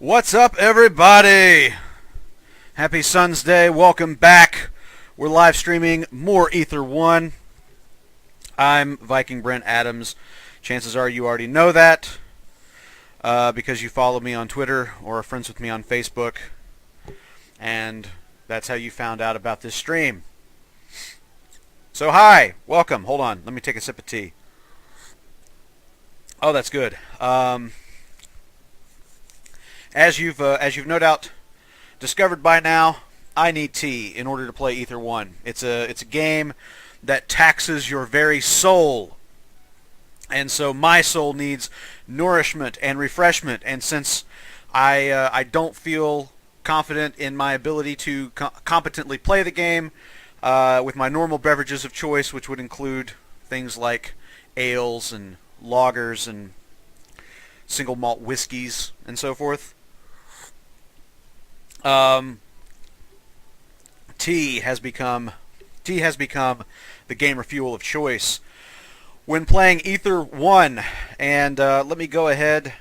What's up, everybody? Happy Sun's Day. Welcome back. We're live streaming more Ether 1. I'm Viking Brent Adams. Chances are you already know that because you follow me on Twitter or are friends with me on Facebook. And that's how you found out about this stream. So hi, welcome. Hold on, let me take a sip of tea. Oh, that's good. As you've no doubt discovered by now, I need tea in order to play Ether 1. It's a game that taxes your very soul. And so my soul needs nourishment and refreshment, and since I don't feel confident in my ability to competently play the game with my normal beverages of choice, which would include things like ales and lagers and single malt whiskeys and so forth. Tea has become the gamer fuel of choice when playing Ether 1. And let me go ahead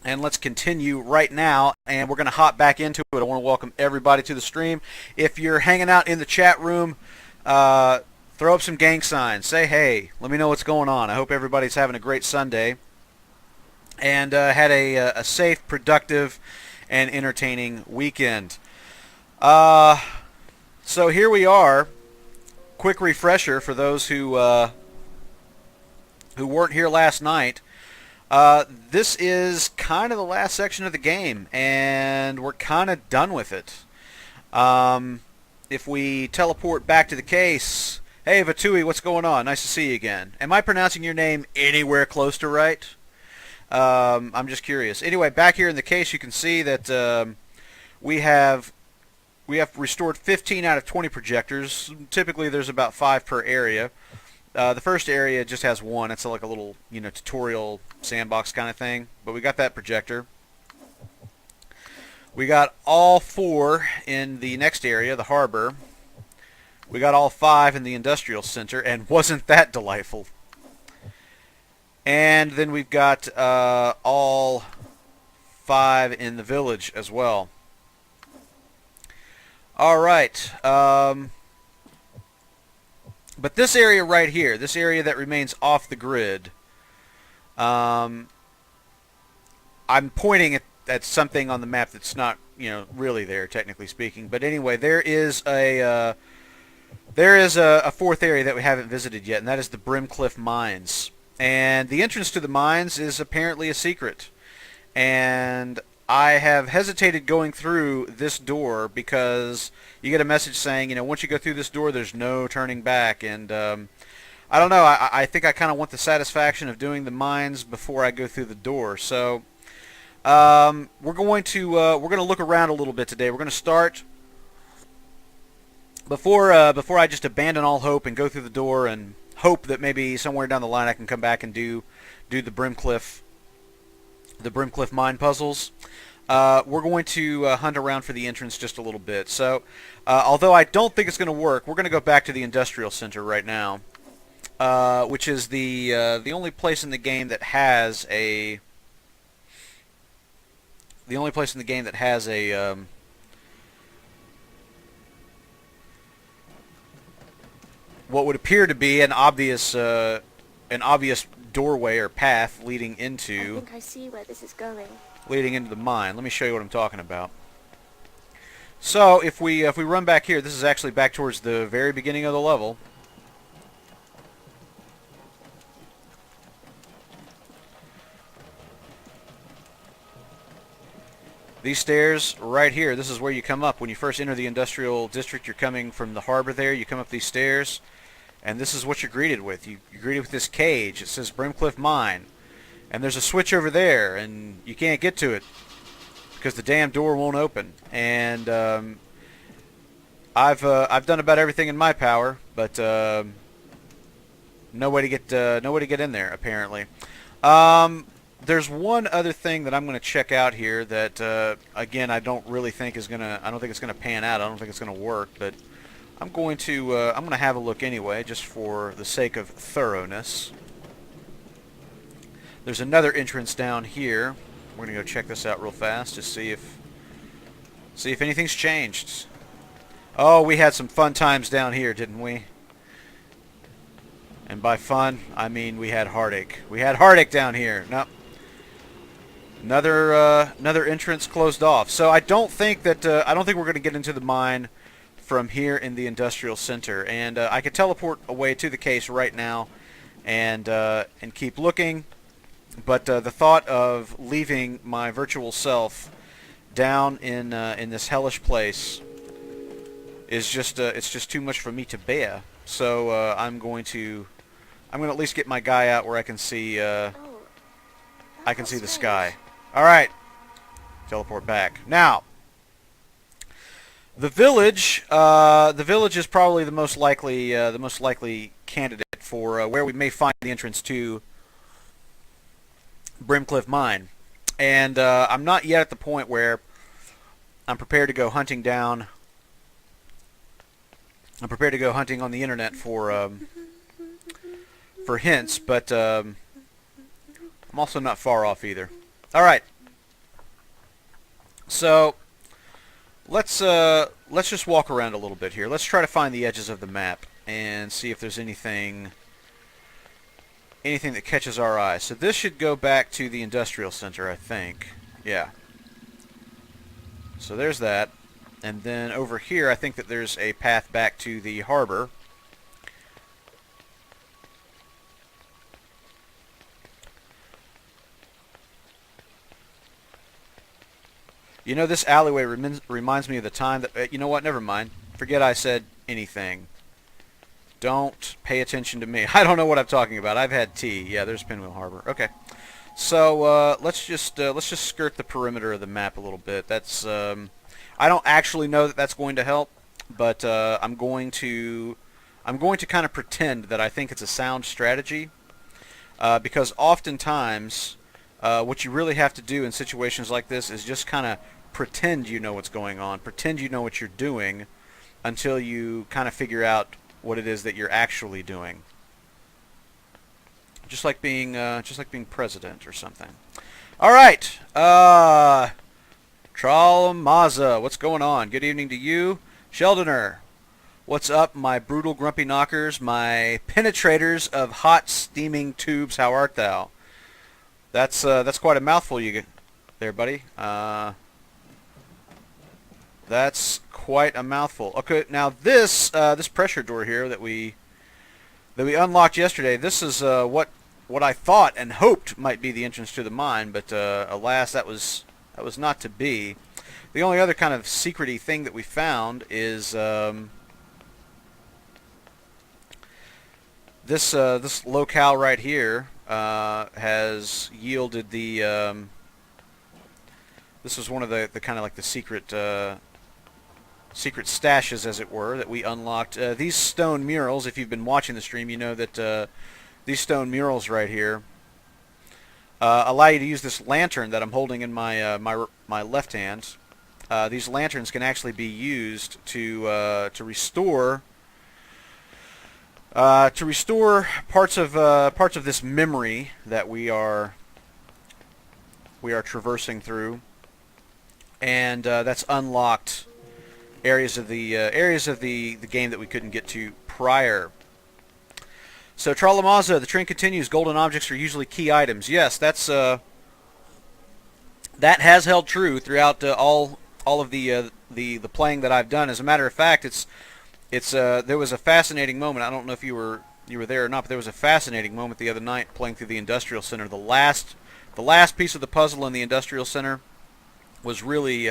and let's continue right now, and we're going to hop back into it. I want to welcome everybody to the stream. If you're hanging out in the chat room, throw up some gang signs. Say hey. Let me know what's going on. I hope everybody's having a great Sunday and had a safe, productive, and entertaining weekend. So here we are. Quick refresher for those who weren't here last night. This is kind of the last section of the game, and we're kind of done with it. If we teleport back to the case, hey Vatui, what's going on? Nice to see you again. Am I pronouncing your name anywhere close to right? I'm just curious. Anyway, back here in the case, you can see that we have restored 15 out of 20 projectors. Typically, there's about 5 per area. The first area just has 1. It's like a little, tutorial sandbox kind of thing. But we got that projector. We got all 4 in the next area, the harbor. We got all 5 in the industrial center, and wasn't that delightful? And then we've got all 5 in the village as well. All right. But this area right here, this area that remains off the grid, I'm pointing at something on the map that's not, really there, technically speaking. But anyway, there is a 4th area that we haven't visited yet, and that is the Brimcliff Mines. And the entrance to the mines is apparently a secret. And I have hesitated going through this door because you get a message saying, once you go through this door, there's no turning back. And I don't know. I think I kind of want the satisfaction of doing the mines before I go through the door. So we're going to look around a little bit today. We're going to start before I just abandon all hope and go through the door and hope that maybe somewhere down the line I can come back and do the Brimcliff mine puzzles. We're going to hunt around for the entrance just a little bit. So, although I don't think it's going to work, we're going to go back to the industrial center right now, which is the only place in the game that has a what would appear to be an obvious doorway or path leading into. I think I see where this is going. Leading into the mine. Let me show you what I'm talking about. So if we run back here, this is actually back towards the very beginning of the level. These stairs right here, this is where you come up. When you first enter the industrial district, you're coming from the harbor there. You come up these stairs, and this is what you're greeted with. You're greeted with this cage. It says Brimcliff Mine. And there's a switch over there, and you can't get to it because the damn door won't open. And I've done about everything in my power, but no way to get in there apparently. There's one other thing that I'm going to check out here that again I don't think it's gonna pan out. I don't think it's gonna work, but I'm going to have a look anyway, just for the sake of thoroughness. There's another entrance down here. We're gonna go check this out real fast to see if anything's changed. Oh, we had some fun times down here, didn't we? And by fun, I mean we had heartache. We had heartache down here. No. Another entrance closed off. So I don't think we're going to get into the mine from here in the industrial center. And I could teleport away to the case right now, and keep looking. But the thought of leaving my virtual self down in this hellish place is just it's just too much for me to bear. So I'm going to at least get my guy out where I can see the sky. All right, teleport back now. The village is probably the most likely candidate for where we may find the entrance to Brimcliff Mine, and I'm not yet at the point where I'm prepared to go hunting down. I'm prepared to go hunting on the internet for hints, but I'm also not far off either. All right, so let's just walk around a little bit here. Let's try to find the edges of the map and see if there's anything that catches our eye. So this should go back to the industrial center, I think. Yeah. So there's that. And then over here, I think that there's a path back to the harbor. You know, this alleyway reminds me of the time that... you know what? Never mind. Forget I said anything. Don't pay attention to me. I don't know what I'm talking about. I've had tea. Yeah, there's Pinwheel Harbor. Okay. So let's just skirt the perimeter of the map a little bit. That's I don't actually know that that's going to help, but I'm going to kind of pretend that I think it's a sound strategy, because oftentimes what you really have to do in situations like this is just kind of pretend you know what's going on, pretend you know what you're doing, until you kind of figure out what it is that you're actually doing. Just like being president or something. All right, Tralamaza, what's going on? Good evening to you, Sheldoner. What's up, my brutal grumpy knockers, my penetrators of hot steaming tubes? How art thou? That's quite a mouthful you get there, buddy. That's quite a mouthful. Okay, now this pressure door here that we unlocked yesterday. This is what I thought and hoped might be the entrance to the mine, but alas, that was not to be. The only other kind of secret-y thing that we found is this locale right here has yielded the. This was one of the kind of like the secret stashes, as it were, that we unlocked. These stone murals, if you've been watching the stream, you know that these stone murals right here allow you to use this lantern that I'm holding in my my left hand. These lanterns can actually be used to restore parts of this memory that we are traversing through, and that's unlocked areas of the game that we couldn't get to prior. So Tralamaza, the trend continues. Golden objects are usually key items. Yes, that's that has held true throughout all of the playing that I've done. As a matter of fact, there was a fascinating moment. I don't know if you were there or not, but there was a fascinating moment the other night playing through the industrial center. The last piece of the puzzle in the industrial center was really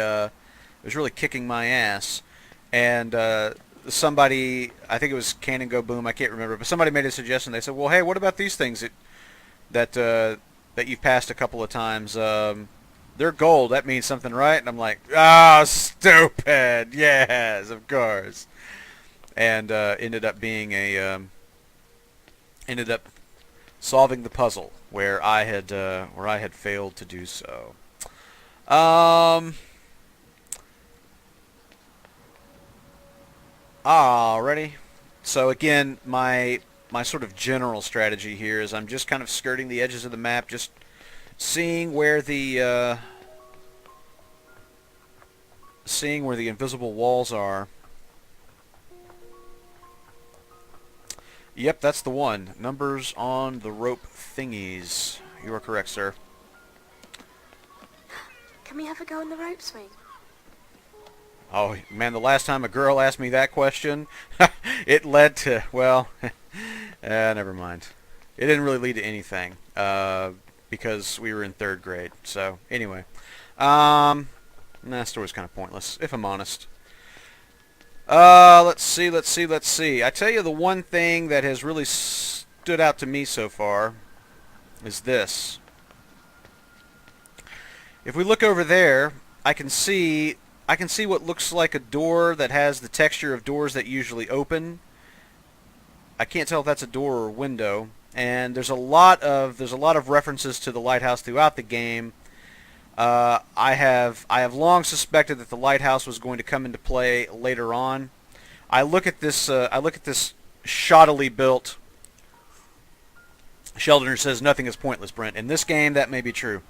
kicking my ass, and somebody, I think it was Cannon Go Boom, I can't remember, but somebody made a suggestion. They said, well, hey, what about these things that you've passed a couple of times? They're gold. That means something, right? And I'm like, oh, stupid. Yes, of course. And ended up solving the puzzle where I had failed to do so. Alrighty. So again, my sort of general strategy here is I'm just kind of skirting the edges of the map, just seeing where the invisible walls are. Yep, that's the one. Numbers on the rope thingies. You are correct, sir. Can we have a go on the rope swing? Oh, man, the last time a girl asked me that question, it led to, well, never mind. It didn't really lead to anything, because we were in 3rd grade. So, anyway. That story's kind of pointless, if I'm honest. Let's see. I tell you, the one thing that has really stood out to me so far is this. If we look over there, I can see what looks like a door that has the texture of doors that usually open. I can't tell if that's a door or a window. And there's a lot of references to the lighthouse throughout the game. I have long suspected that the lighthouse was going to come into play later on. I look at this shoddily built. Sheldon says nothing is pointless, Brent. In this game, that may be true.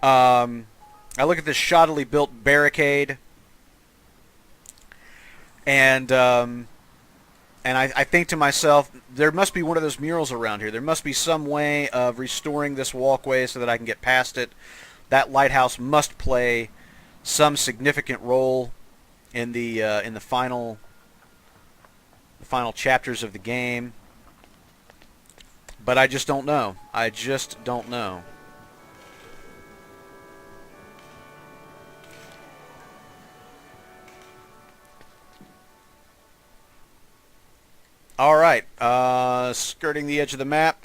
I look at this shoddily built barricade, and I think to myself, there must be one of those murals around here. There must be some way of restoring this walkway so that I can get past it. That lighthouse must play some significant role in the final chapters of the game. But I just don't know. I just don't know. All right, skirting the edge of the map,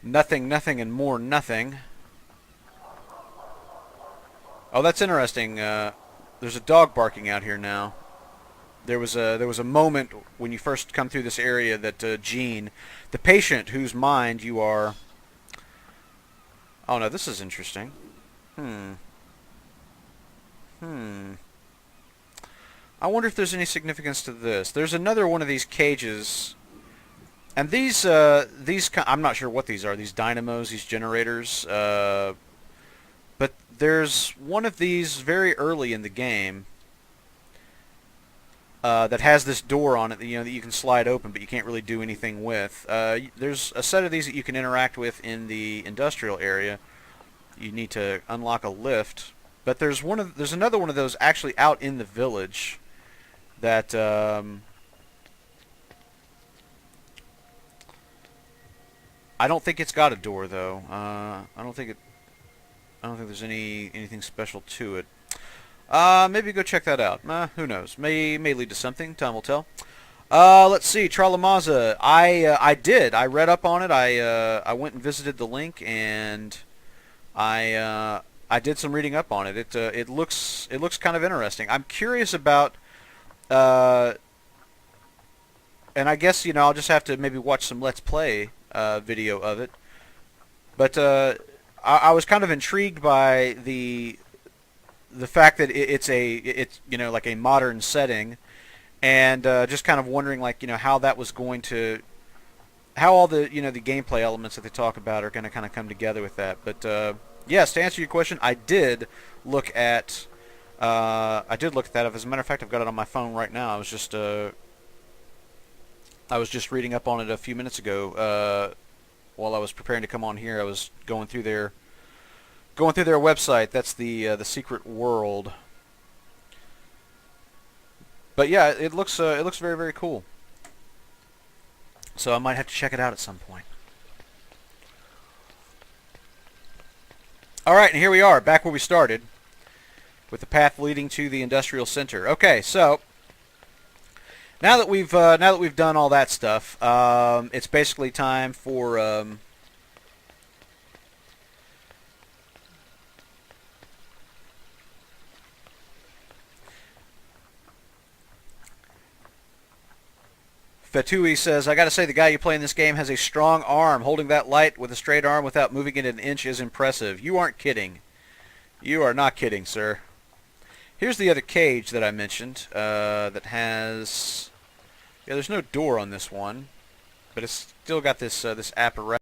Nothing, and more nothing. Oh, that's interesting. There's a dog barking out here now. There was a moment when you first come through this area that Jean, the patient whose mind you are... Oh, no, this is interesting. I wonder if there's any significance to this. There's another one of these cages, and these I'm not sure what these are. These dynamos, these generators. But there's one of these very early in the game that has this door on it that you can slide open, but you can't really do anything with. There's a set of these that you can interact with in the industrial area. You need to unlock a lift, but there's another one of those actually out in the village that I don't think it's got a door though. I don't think there's anything special to it. Maybe go check that out. Who knows? May lead to something. Time will tell. Let's see. Tralamaza. I read up on it. I went and visited the link, and I did some reading up on it. It looks kind of interesting. I'm curious about, and I guess I'll just have to maybe watch some Let's Play video of it. But I was kind of intrigued by the fact that it's like a modern setting, and just kind of wondering how that was going to, how all the the gameplay elements that they talk about are going to kind of come together with that. But yes, to answer your question, I did look at that. As a matter of fact, I've got it on my phone right now. I was just reading up on it a few minutes ago while I was preparing to come on here. I was going through their website. That's the Secret World. But yeah, it looks very, very cool. So I might have to check it out at some point. All right, and here we are, back where we started, with the path leading to the industrial center. Okay, so now that we've done all that stuff, it's basically time for Fatui says, I gotta say, the guy you play in this game has a strong arm. Holding that light with a straight arm without moving it an inch is impressive. You aren't kidding. You are not kidding, sir. Here's the other cage that I mentioned that has... Yeah, there's no door on this one. but it's still got this this apparatus.